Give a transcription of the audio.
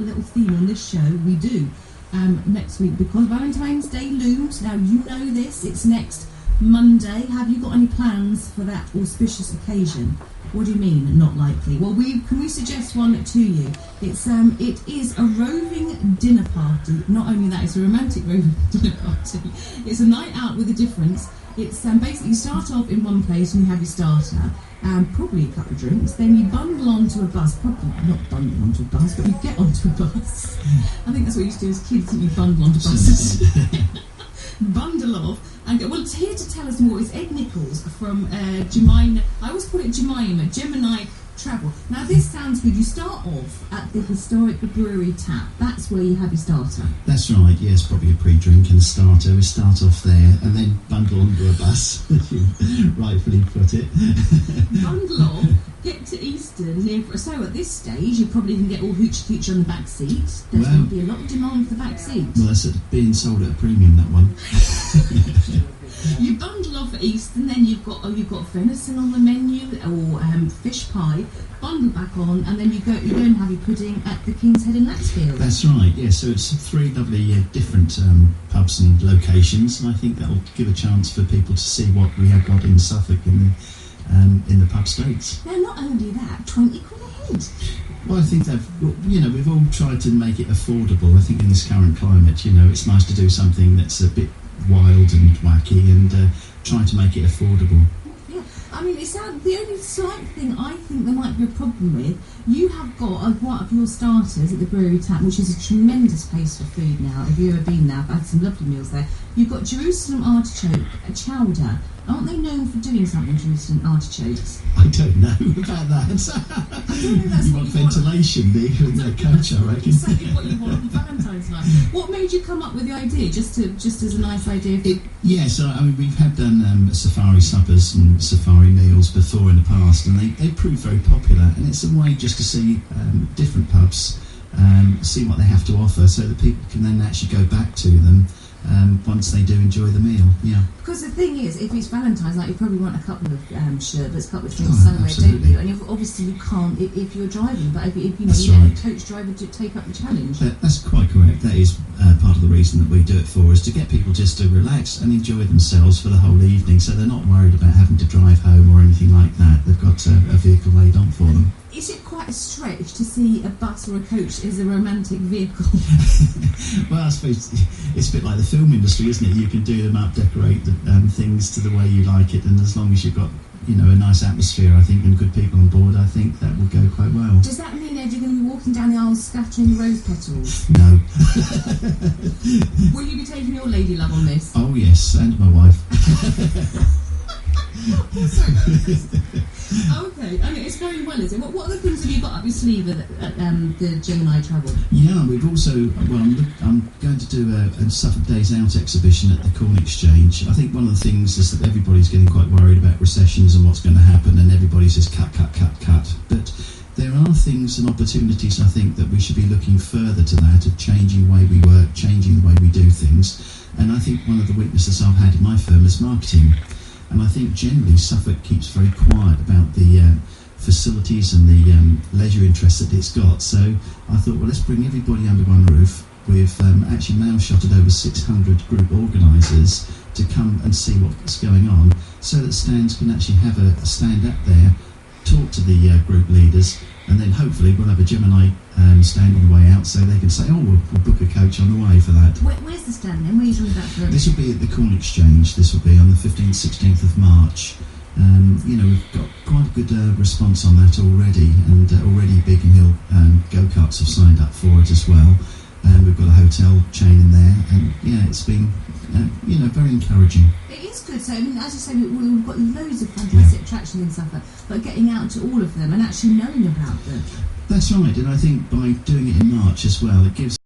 a little theme on this show. We do next week because Valentine's Day looms. Now you know this. It's next Monday. Have you got any plans for that auspicious occasion? What do you mean, not likely? Well, can we suggest one to you? It is a roving dinner party. Not only that, it's a romantic roving dinner party. It's a night out with a difference. It's basically you start off in one place and you have your starter, probably a couple of drinks. Then you bundle onto a bus. Probably not bundle onto a bus, but you get onto a bus. I think that's what you used to do as kids. You bundle onto buses. Bundle off and go. Well, here to tell us more is Ed Nichols from Gemini. I always call it Gemini Travel. Now this sounds good. You start off at the historic brewery tap. That's where you have your starter. That's right, yes, probably a pre-drink and a starter. We start off there and then bundle onto a bus, as you rightfully put it. Bundle off, get to Easton. So at this stage, you probably can get all hooch-cooch on the back seat. There's going to be a lot of demand for the back seat. Well, that's being sold at a premium, that one. You bundle off at Easton, then you've got venison on the menu or fish pie. Bundle back on, and then you go and have your pudding at the King's Head in Laxfield. That's right. Yeah. So it's 3 lovely different pubs and locations, and I think that'll give a chance for people to see what we have got in Suffolk in the pub states. Now, not only that, 20 quid a head. Well, I think we've all tried to make it affordable. I think in this current climate, it's nice to do something that's a bit wild and wacky and try to make it affordable. Yeah, I mean, the only slight thing I think there might be a problem with, you have got one of your starters at the Brewery Tap, which is a tremendous place for food now. Have you ever been there? I've had some lovely meals there. You've got Jerusalem artichoke, a chowder. Aren't they known for doing something, Jerusalem artichokes? I don't know about that. I don't know that's you what want you ventilation there in their coach, I reckon. Exactly what you want on Valentine's night. What made you come up with the idea, just as a nice idea? So I mean, we've had done safari suppers and safari meals before in the past, and they proved very popular. And it's a way just to see different pubs, see what they have to offer, so that people can then actually go back to them once they do enjoy the meal. Yeah. Because the thing is, if it's Valentine's night, you probably want a couple of sherbets, a couple of drinks somewhere, don't you? And obviously you can't if you're driving, but if you let a coach driver to take up the challenge. That's quite correct. That is part of the reason that we do it for, is to get people just to relax and enjoy themselves for the whole evening, so they're not worried about having to drive home or anything like that. They've got a vehicle laid on for them. Is it quite a stretch to see a bus or a coach as a romantic vehicle? Well, I suppose it's a bit like the film industry, isn't it? You can do them up, decorate things to the way you like it, and as long as you've got a nice atmosphere, I think, and good people on board, I think that will go quite well. Does that mean, Ed, you're going to be walking down the aisles scattering rose petals? No. Will you be taking your lady love on this? Oh yes, and my wife. Okay, I mean, it's very well, is it? What other things have you got up your sleeve at the Gemini Travel? Yeah, we've also, I'm going to do a Suffolk Days Out exhibition at the Corn Exchange. I think one of the things is that everybody's getting quite worried about recessions and what's going to happen, and everybody says cut. But there are things and opportunities, I think, that we should be looking further to that, of changing the way we work, changing the way we do things. And I think one of the weaknesses I've had in my firm is marketing. And I think generally Suffolk keeps very quiet about the facilities and the leisure interests that it's got. So I thought, well, let's bring everybody under one roof. We've actually now shotted over 600 group organisers to come and see what's going on, so that stands can actually have a stand up there, talk to the group leaders, and then hopefully we'll have a Gemini stand on the way out, so they can say, oh, we'll book a coach on the way for that. Where's the stand then? Where are you talking about? This will be at the Corn Exchange. This will be on the 15th, 16th of March. We've got quite a good response on that already, and already Beacon Hill go-karts have signed up for it as well. We've got a hotel chain in there, and it's been very encouraging. It is good. So I mean, as you say, we've got loads of fantastic attractions in Suffolk, but getting out to all of them and actually knowing about them. That's right, and I think by doing it in March as well, it gives